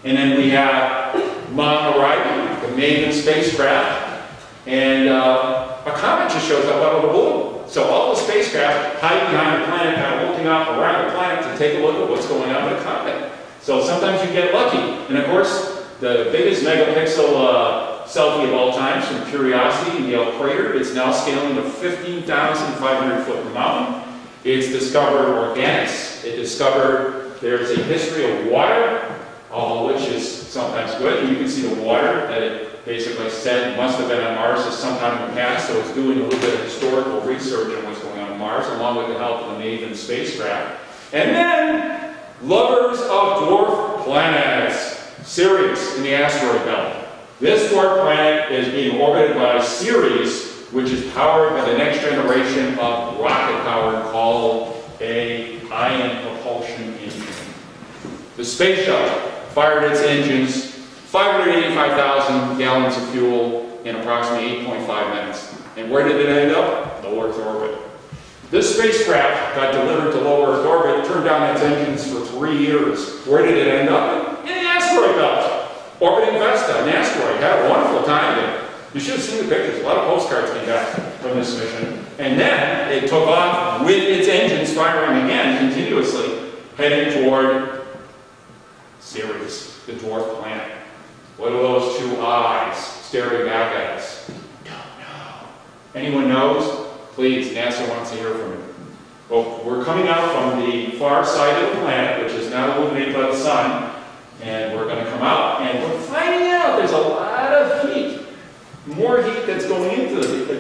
Speaker 3: And then we have Mom arriving, the maiden spacecraft. And a comet just shows up out of the blue. So all the spacecraft hide behind the planet, kind of looking up around the planet to take a look at what's going on with the comet. So sometimes you get lucky. And of course, the biggest megapixel selfie of all time from Curiosity in the Yale crater. It's now scaling to 15,500 foot mountain. It's discovered organics. It discovered there's a history of water all of which is sometimes good. And you can see the water that it basically said must have been on Mars at some time in the past, so it's doing a little bit of historical research on what's going on Mars, along with the help of the Maven spacecraft. And then, lovers of dwarf planets, Ceres in the asteroid belt. This dwarf planet is being orbited by Ceres, which is powered by the next generation of rocket power called a ion propulsion engine. The space shuttle fired its engines, 585,000 gallons of fuel in approximately 8.5 minutes. And where did it end up? Low Earth orbit. This spacecraft got delivered to low Earth orbit, turned down its engines for 3 years. Where did it end up? In the asteroid belt. Orbiting Vesta, an asteroid. Had a wonderful time there. You should have seen the pictures. A lot of postcards came back from this mission. And then it took off with its engines firing again continuously, heading toward Ceres, the dwarf planet. What are those two eyes staring back at us? Don't know. Anyone knows? Please, NASA wants to hear from you. Well, we're coming out from the far side of the planet, which is now illuminated by the sun, and we're going to come out, and we're finding out there's a lot of heat. More heat that's going into the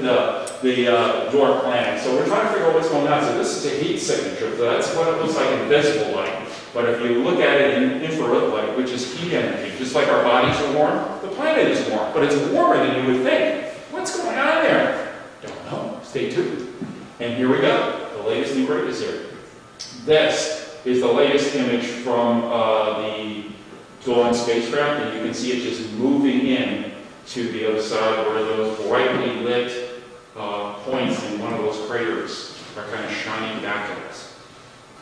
Speaker 3: dwarf planet. So we're trying to figure out what's going on. So this is a heat signature. So that's what it looks like in visible light. But if you look at it in infrared light, which is heat energy, just like our bodies are warm, the planet is warm. But it's warmer than you would think. What's going on there? Don't know. Stay tuned. And here we go. The latest and greatest here. This is the latest image from the Dawn spacecraft, and you can see it just moving in to the other side where those brightly lit points in one of those craters are kind of shining back at us.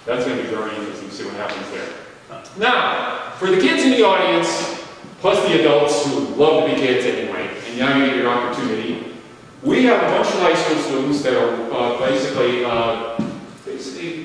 Speaker 3: That's going to be very interesting to see what happens there. Now, for the kids in the audience, plus the adults who love to be kids anyway, and now you get your opportunity, we have a bunch of high school students that are basically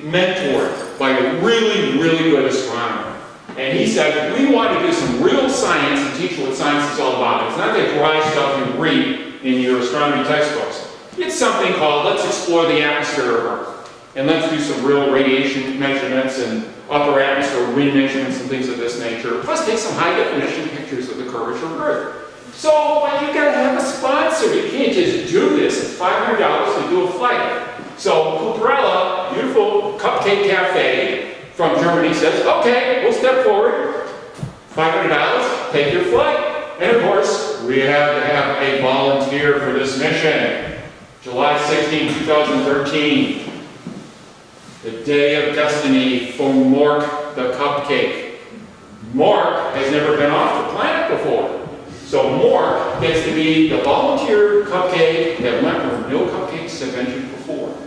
Speaker 3: mentored by a really, really good astronomer. And he said, we want to do some real science and teach what science is all about. It's not that dry stuff you read in your astronomy textbooks. It's something called, let's explore the atmosphere of Earth. And let's do some real radiation measurements and upper atmosphere wind measurements and things of this nature. Plus take some high definition pictures of the curvature of Earth. So you got to have a sponsor. You can't just do this. It's $500 to do a flight. So Cuprella, beautiful cupcake cafe, from Germany says, okay, we'll step forward, $500, take your flight. And of course, we have to have a volunteer for this mission. July 16, 2013, the day of destiny for Mork the cupcake. Mork has never been off the planet before. So Mork gets to be the volunteer cupcake that went where no cupcakes have ventured before.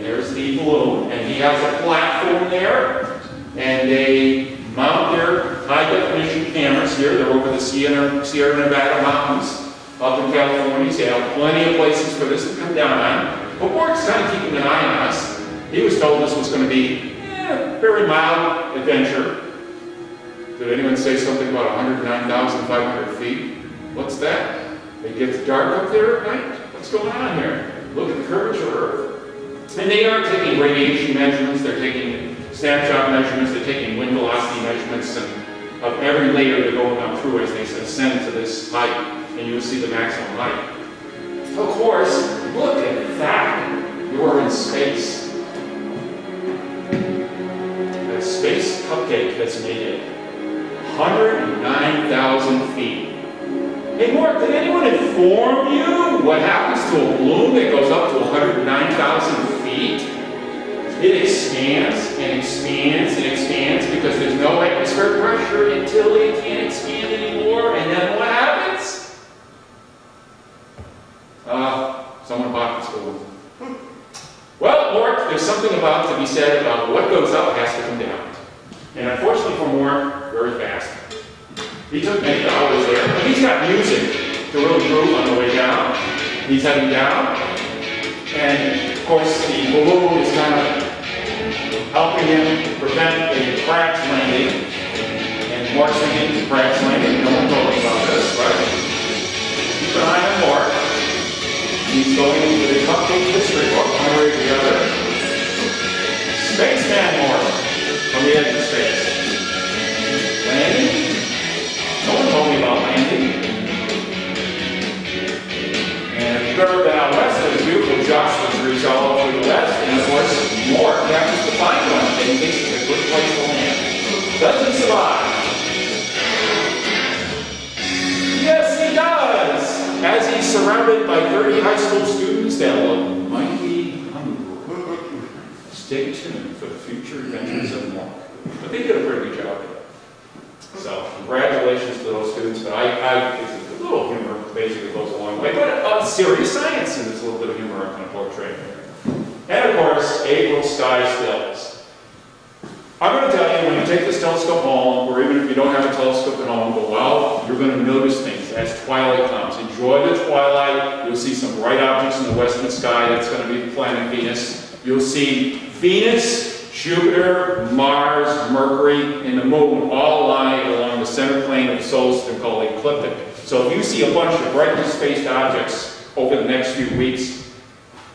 Speaker 3: There's the balloon, and he has a platform there, and they mount their high-definition cameras here. They're over the Sierra Nevada mountains up in California. So they have plenty of places for this to come down on. But Mork's kind of keeping an eye on us. He was told this was going to be a very mild adventure. Did anyone say something about 109,500 feet? What's that? It gets dark up there at night? What's going on here? Look at the curvature of Earth. And they are taking radiation measurements, they're taking snapshot measurements, they're taking wind velocity measurements, and of every layer they're going up through as they ascend to this height, and you will see the maximum height. Of course, look at that. You're in space. The space cupcake has made it 109,000 feet. Hey, Mark, did anyone inform you what happens to a balloon that goes up to 109,000 feet? It expands and expands and expands because there's no atmospheric pressure until it can't expand anymore. And then what happens? Someone bought this balloon. Well, Mark, there's something about to be said about what goes up has to come down. And unfortunately for Mark, very fast. He took many hours there. But he's got music to really groove on the way down. He's heading down. And, of course, the balloon is kind of helping him prevent a crash landing. And Mark's thinking, crash landing? No one told me about this, right? Keep an eye on Mark. He's going into the cupcake history book, one way or the other. Spaceman Mark from the edge of space. surrounded by 30 high school students that look mighty hungry. Stay tuned for the future adventures of Mark. But they did a pretty good job there. So, congratulations to those students. But a little humor basically goes a long way. But serious science, and there's a little bit of humor I'm going to portray here. And of course, April sky stills. I'm going to tell you, when you take this telescope home, or even if you don't have a telescope at home, but well, you're going to notice things as twilight comes. Enjoy the twilight. You'll see some bright objects in the western sky. That's going to be the planet Venus. You'll see Venus, Jupiter, Mars, Mercury, and the Moon all lie along the center plane of the solar system called ecliptic. So if you see a bunch of brightly spaced objects over the next few weeks,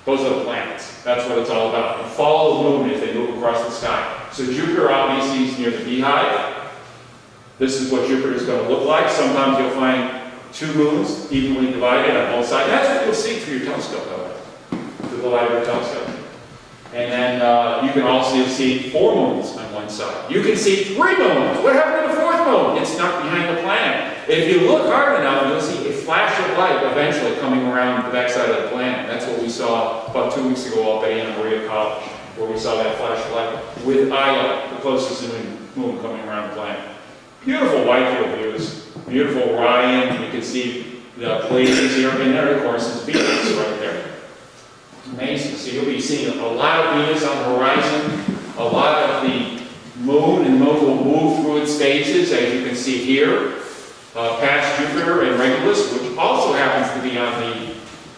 Speaker 3: those are the planets. That's what it's all about. And follow the moon as they move across the sky. So Jupiter obviously is near the beehive. This is what Jupiter is going to look like. Sometimes you'll find two moons evenly divided on both sides. That's what you'll see through your telescope, however, through the light of your telescope. And then you can also see four moons on one side. You can see three moons. What happened to the fourth moon? It's stuck behind the planet. If you look hard enough, you'll see a flash of light eventually coming around the backside of the planet. That's what we saw about 2 weeks ago up at Anna Maria College, where we saw that flash of light with Io, the closest moon, coming around the planet. Beautiful wide field views, beautiful Orion. You can see the Pleiades here, and there, of course, is Venus right there. Amazing. So you'll be seeing a lot of Venus on the horizon, a lot of the moon, and the moon will move through its phases, as you can see here, past Jupiter and Regulus, which also happens to be on the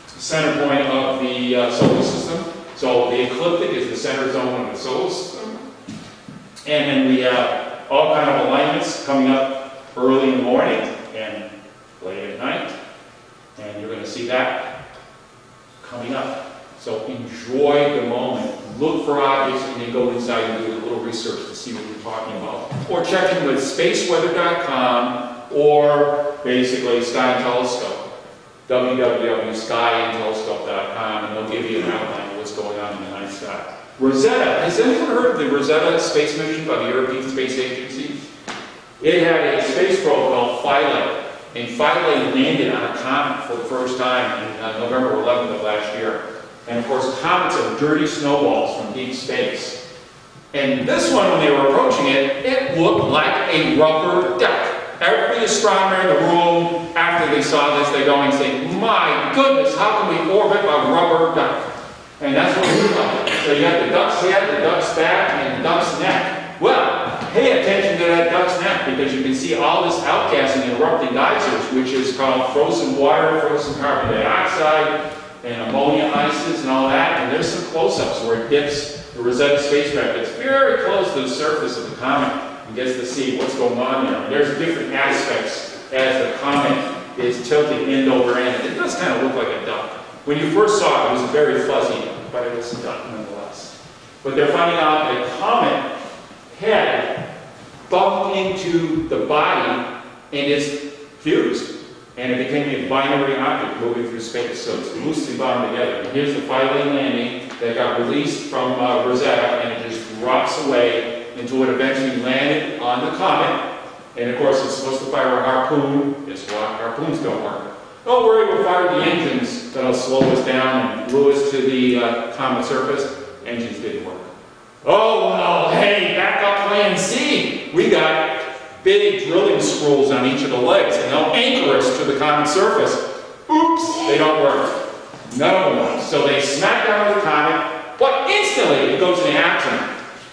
Speaker 3: center point of the solar system. So the ecliptic is the center zone of the solar system. And then we have all kind of alignments coming up early in the morning and late at night. And you're going to see that coming up. So enjoy the moment. Look for objects and then go inside and do a little research to see what you're talking about. Or check in with spaceweather.com or basically Sky and Telescope, www.skyandtelescope.com, and they'll give you an outline of what's going on in the night sky. Rosetta. Has anyone heard of the Rosetta space mission by the European Space Agency? It had a space probe called Philae, and Philae landed on a comet for the first time in November 11th of last year. And of course, comets are dirty snowballs from deep space. And this one, when they were approaching it, it looked like a rubber duck. Every astronomer in the room, after they saw this, they go and say, my goodness, how can we orbit a rubber duck? And that's what we look like. So you have the duck's head, the duck's back, and the duck's neck. Well, pay attention to that duck's neck, because you can see all this outgassing and erupting geysers, which is called frozen water, frozen carbon dioxide, and ammonia ices and all that. And there's some close-ups where it dips the Rosetta spacecraft. It's very close to the surface of the comet and gets to see what's going on there. And there's different aspects as the comet is tilting end over end. It does kind of look like a duck. When you first saw it, it was very fuzzy, but it was a duck nonetheless. But they're finding out that a comet head bumped into the body and it's fused. And it became a binary object moving through space. So it's loosely bound together. And here's the Philae landing that got released from Rosetta, and it just drops away until it eventually landed on the comet. And of course, it's supposed to fire a harpoon. Guess what? Harpoons don't work. Don't worry, we'll fire the engines that'll slow us down and glue us to the comet surface. Engines didn't work. Oh, well, hey, back up plan C. We got big drilling screws on each of the legs, and they'll anchor us to the comet surface. Oops, they don't work. None of them work. So they smack down the comet, but instantly it goes in action.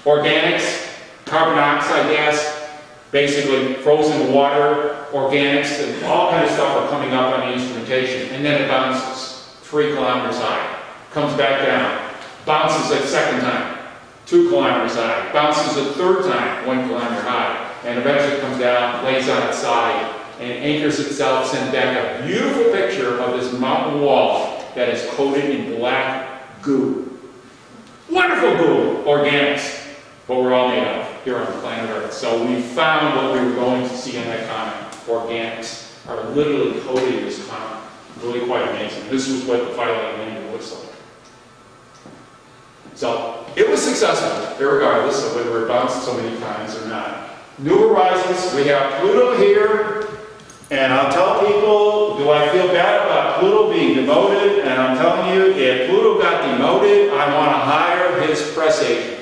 Speaker 3: Organics, carbon dioxide gas, basically frozen water, organics, and all kinds of stuff are coming up on the instrumentation. And then it bounces 3 kilometers high, comes back down, bounces a second time, 2 kilometers high, bounces a third time, 1 kilometer high, and eventually comes down, lays on its side, and anchors itself, sends back a beautiful picture of this mountain wall that is coated in black goo. Wonderful goo, organics, what we're all made of here on the planet Earth. So we found what we were going to see on that comet. Organics are literally coated in this comet. Really quite amazing. This was what the Philae landing looks like. So it was successful, regardless of whether it bounced so many times or not. New horizons, we have Pluto here, and I'll tell people, do I feel bad about Pluto being demoted, and I'm telling you, if Pluto got demoted, I want to hire his press agent.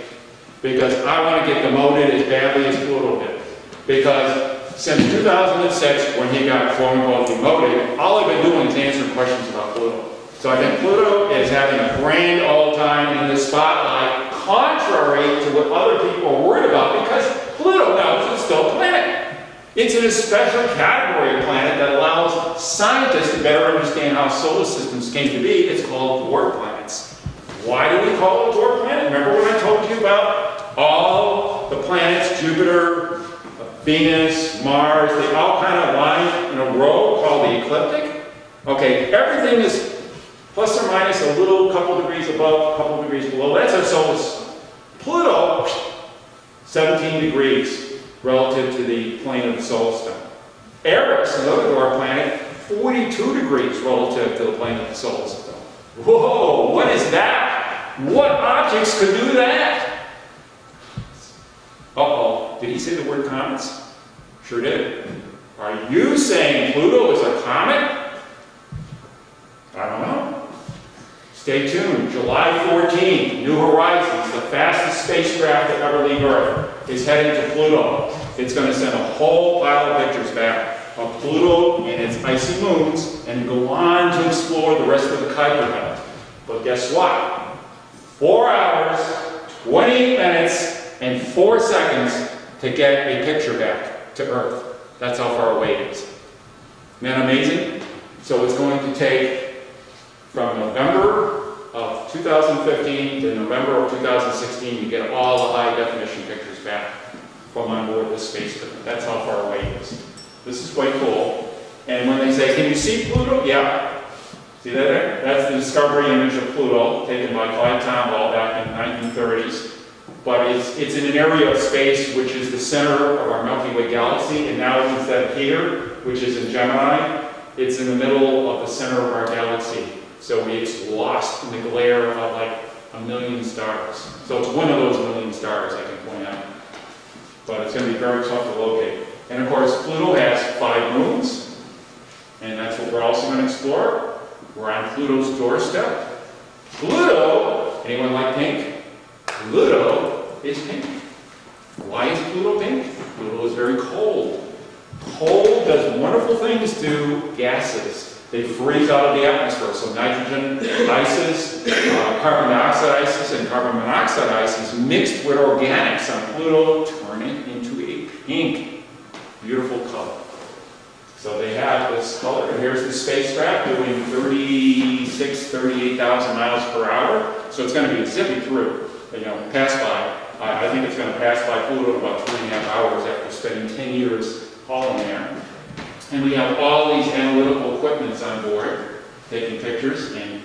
Speaker 3: Because I want to get demoted as badly as Pluto did. Because since 2006, when he got quote-unquote demoted, all I've been doing is answering questions about Pluto. So I think Pluto is having a grand old time in the spotlight, contrary to what other people are worried about, because Pluto now is still a planet. It's in a special category of planet that allows scientists to better understand how solar systems came to be. It's called dwarf planets. Why do we call it a dwarf planet? Remember when I told you about all the planets, Jupiter, Venus, Mars, they all kind of line in a row called the ecliptic? Okay, everything is plus or minus a little, couple degrees above, couple degrees below. That's our solar system. Pluto, 17 degrees relative to the plane of the solar system. Eris, another dwarf planet, 42 degrees relative to the plane of the solar system. Whoa, what is that? What objects could do that? Uh-oh, did he say the word comets? Sure did. Are you saying Pluto is a comet? I don't know. Stay tuned. July 14th, New Horizons, the fastest spacecraft to ever leave Earth, is heading to Pluto. It's going to send a whole pile of pictures back of Pluto and its icy moons and go on to explore the rest of the Kuiper belt. But guess what? 4 hours, 28 minutes, and 4 seconds to get a picture back to Earth. That's how far away it is. Isn't that amazing? So it's going to take from November of 2015 to November of 2016 to get all the high definition pictures back from on board this spacecraft. That's how far away it is. This is quite cool. And when they say, can you see Pluto? Yeah. See that there? That's the discovery image of Pluto taken by Clyde Tombaugh back in the 1930s. But it's in an area of space which is the center of our Milky Way galaxy, and now instead of here, which is in Gemini, it's in the middle of the center of our galaxy. So it's lost in the glare of like a million stars. So it's one of those million stars, I can point out. But it's going to be very tough to locate. And of course, Pluto has 5 moons, and that's what we're also going to explore. We're on Pluto's doorstep. Pluto, anyone like pink? Pluto is pink. Why is Pluto pink? Pluto is very cold. Cold does wonderful things to gases. They freeze out of the atmosphere. So nitrogen ices, carbon dioxide ices, and carbon monoxide ices mixed with organics on Pluto turn it into a pink, beautiful color. So they have this color. And here's the spacecraft doing 38,000 miles per hour. So it's going to be zipping through, pass by. I think it's going to pass by Pluto in about 3.5 hours after spending 10 years hauling there. And we have all these analytical equipments on board, taking pictures and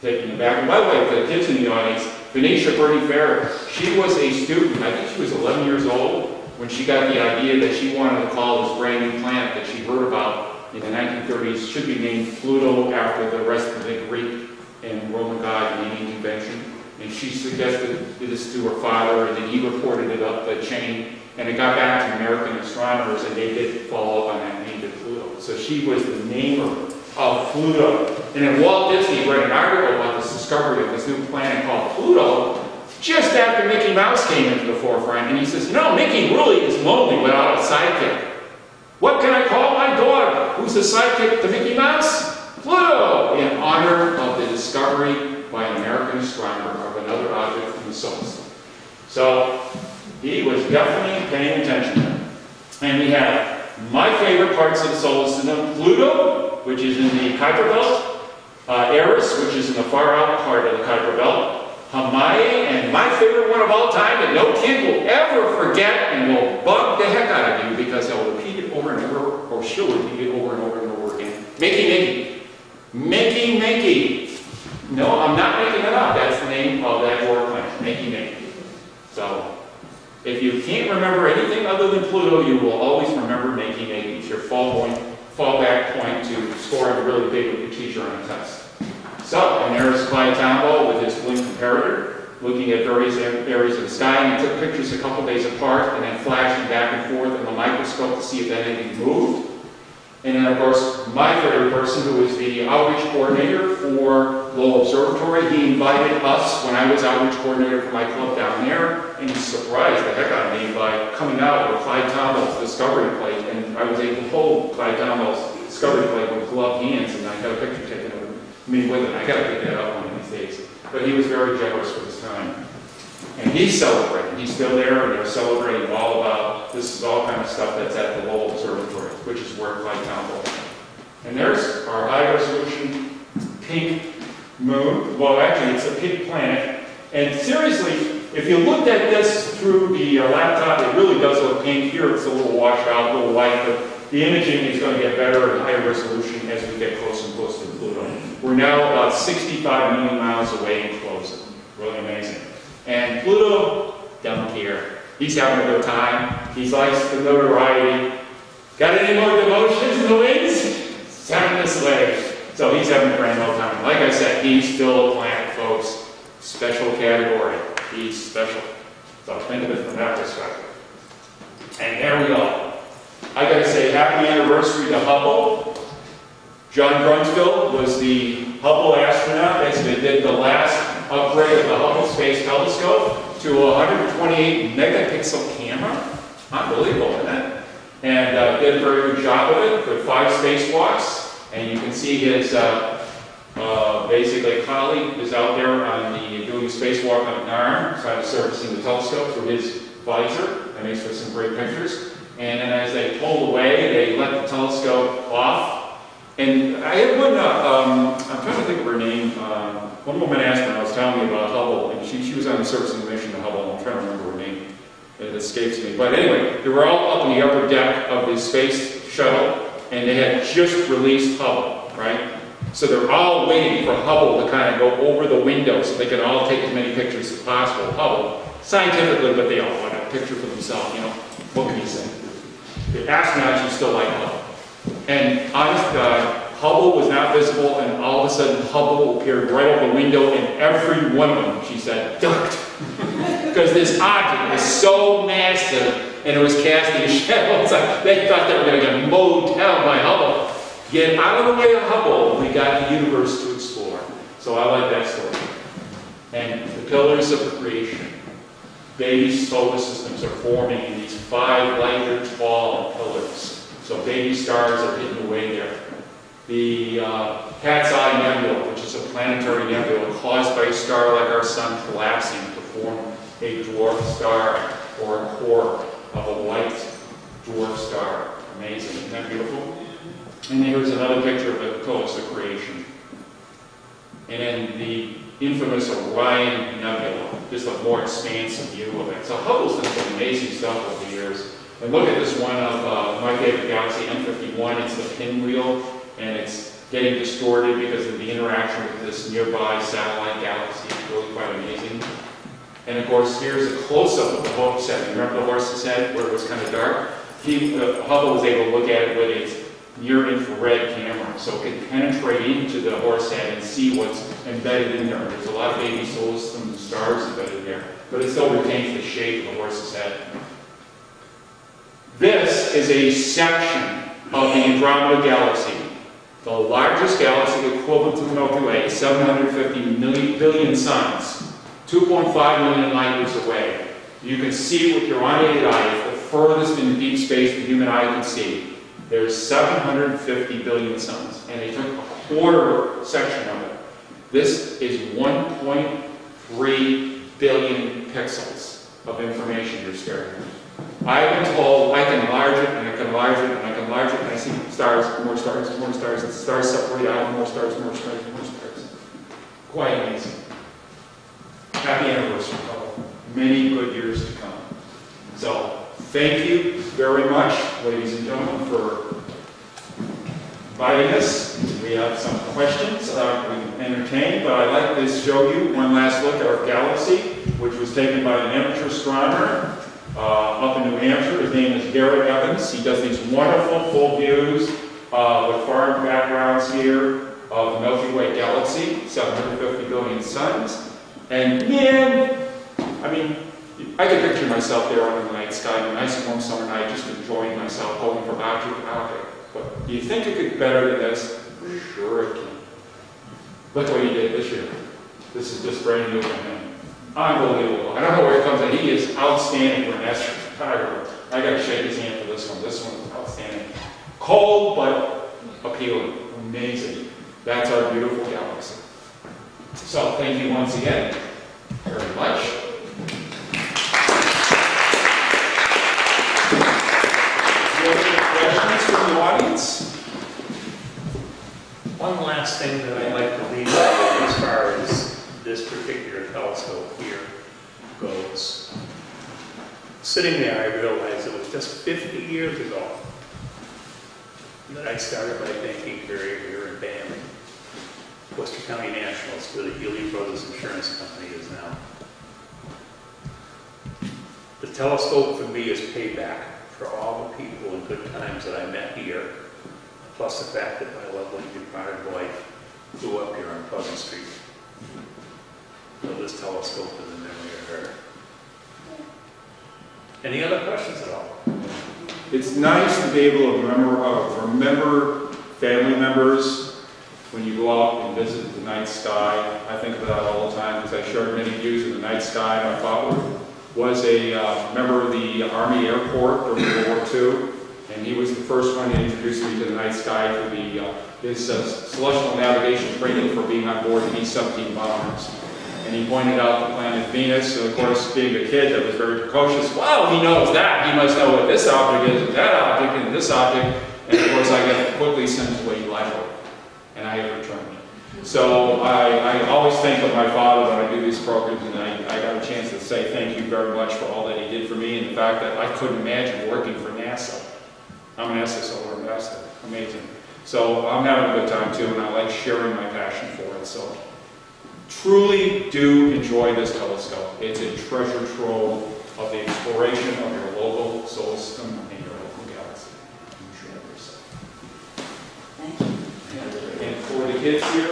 Speaker 3: taking them back. And by the way, for the kids in the audience, Venetia Bernie Ferrer, she was a student. I think she was 11 years old when she got the idea that she wanted to call this brand new planet that she heard about in the 1930s should be named Pluto after the rest of the Greek and Roman god naming convention. And she suggested this to her father, and then he reported it up the chain. And it got back to American astronomers, and they did follow up on that, named it Pluto. So she was the namer of Pluto. And then Walt Disney read an article about this discovery of this new planet called Pluto just after Mickey Mouse came into the forefront. And he says, Mickey really is lonely without a sidekick. What can I call my daughter, who's the sidekick to Mickey Mouse? Pluto, in honor of the discovery by an American astronomer of another object in the solar system. So he was definitely paying attention. And we have my favorite parts of the solar system: Pluto, which is in the Kuiper belt, Eris, which is in the far out part of the Kuiper belt, Hawaii, and my favorite one of all time that no kid will ever forget and will bug the heck out of you because they'll repeat it over and over, or she'll repeat it over and over and over again. Mickey. No, I'm not making it up. That's the name of that dwarf planet, Mickey. So, if you can't remember anything other than Pluto, you will always remember Mickey. It's your fallback point to scoring really big with your teacher on a test. So, and there's Clyde Tombaugh with his blink comparator, looking at various areas of the sky, and he took pictures a couple days apart, and then flashing back and forth in the microscope to see if anything moved. And then, of course, my favorite person who was the outreach coordinator for Lowell Observatory. He invited us when I was outreach coordinator for my club down there, and he surprised the heck out of me by coming out with Clyde Tomball's discovery plate, and I was able to hold Clyde Tomball's discovery plate with gloved hands, and I got a picture taken of me with it. I got to pick that up one of these days. But he was very generous with his time. And he's celebrating. He's still there, and they're celebrating all about, this is all kind of stuff that's at the Lowell Observatory, which is where Clyde Tombaugh is. And there's our high-resolution pink moon. Well, actually, it's a pink planet. And seriously, if you looked at this through the laptop, it really does look pink. Here it's a little washed out, a little white, but the imaging is going to get better and higher resolution as we get closer and closer to Pluto. We're now about 65 million miles away and closer. Really amazing. And Pluto, don't care. He's having a good time. He likes the notoriety. Got any more demotions in the wings? It's having this way. So he's having a grand old time. Like I said, he's still a planet, folks. Special category. He's special. So think of it from that perspective. And there we go. I gotta say, happy anniversary to Hubble. John Grunsville was the Hubble astronaut. Basically did the last upgrade of the Hubble Space Telescope to a 128 megapixel camera. Unbelievable, isn't it? And did a very good job of it with 5 spacewalks. And you can see his basically colleague is out there on the doing a spacewalk on NARM, trying to servicing the telescope through his visor. That makes for some great pictures. And then as they pulled away, they let the telescope off. And I had one, I'm trying to think of her name. One woman asked me, I was telling me about Hubble, and she was on the servicing mission to Hubble. I'm trying to remember her name. It escapes me. But anyway, they were all up in the upper deck of the space shuttle, and they had just released Hubble, right? So they're all waiting for Hubble to kind of go over the window so they can all take as many pictures as possible of Hubble. Scientifically, but they all want a picture for themselves, you know. What can you say? The astronauts you still like Hubble. And honest God, Hubble was not visible, and all of a sudden Hubble appeared right over the window, and every one of them, she said, ducked. Because this object was so massive, and it was casting a shadow. It's like they thought they were going to get mowed down by Hubble. Get out of the way of Hubble, we got the universe to explore. So I like that story. And the pillars of creation. Baby solar systems are forming in these 5 light-year tall pillars. So baby stars are hidden away there. The Cat's Eye Nebula, which is a planetary nebula caused by a star like our sun collapsing to form a dwarf star or a core of a white dwarf star. Amazing, isn't that beautiful? And here's another picture of the pillars of creation. And then the infamous Orion Nebula, just a more expansive view of it. So Hubble's done some amazing stuff over the years. And look at this one of my favorite galaxy, M51. It's the pinwheel, and it's getting distorted because of the interaction with this nearby satellite galaxy. It's really quite amazing. And of course, here's a close-up of the horse's head. Remember the horse's head where it was kind of dark? Hubble was able to look at it with its near-infrared camera, so it can penetrate into the horse head and see what's embedded in there. There's a lot of baby solar systems and stars embedded there, but it still retains the shape of the horse's head. This is a section of the Andromeda Galaxy, the largest galaxy equivalent to the Milky Way, 750 billion suns, 2.5 million light years away. You can see with your unaided eye, the furthest in deep space the human eye can see. There's 750 billion suns, and they took a quarter section of it. This is 1.3 billion pixels of information you're staring at. I've been told I can enlarge it, and I can enlarge it, and I can enlarge it, and I see stars, more stars, more stars, and stars separate out, more stars, more stars, more stars. Quite amazing. Happy anniversary, Hubble. Many good years to come. So, thank you very much, ladies and gentlemen, for inviting us. We have some questions we can entertain, but I'd like to show you one last look at our galaxy, which was taken by an amateur astronomer up in New Hampshire. His name is Garrett Evans. He does these wonderful full views with far backgrounds here of the Milky Way galaxy, 750 billion suns. And man, I mean, I can picture myself there under the night sky on a nice warm summer night, just enjoying myself, going from object to object. But do you think it could be better than this? Sure it can. Look what he did this year. This is just brand new from him. Unbelievable. I don't know where it comes in. He is outstanding for an astrophotographer. I got to shake his hand for this one. This one is outstanding. Cold, but appealing. Amazing. That's our beautiful galaxy. So thank you once again very much. Any questions from the audience?
Speaker 1: One last thing that I'd like to leave with as far as this particular telescope here goes. Sitting there, I realized it was just 50 years ago that I started my banking career here in Barre, Worcester County Nationals, where the Healy Brothers Insurance Company is now. The telescope for me is payback for all the people and good times that I met here, plus the fact that my lovely departed wife grew up here on Pleasant Street. So this telescope is in memory of her. Any other questions at all?
Speaker 3: It's nice to be able to remember family members when you go out and visit the night sky. I think of that all the time because I shared many views of the night sky. My father was a member of the Army Air Corps during World War II, and he was the first one to introduce me to the night sky through his celestial navigation training for being on board the B-17 bombers. And he pointed out the planet Venus, and of course, being a kid that was very precocious, wow, he knows that. He must know what this object is, and that object, and this object. And of course, I got quickly sent away LIFO, and I have returned. So I always think of my father when I do these programs, and I got a chance to say thank you very much for all that he did for me, and the fact that I couldn't imagine working for NASA. I'm an NASA solar investor. Amazing. So I'm having a good time too, and I like sharing my passion for it. So truly do enjoy this telescope. It's a treasure trove of the exploration of your local solar system and your local galaxy.
Speaker 4: Thank you.
Speaker 3: And for the kids here,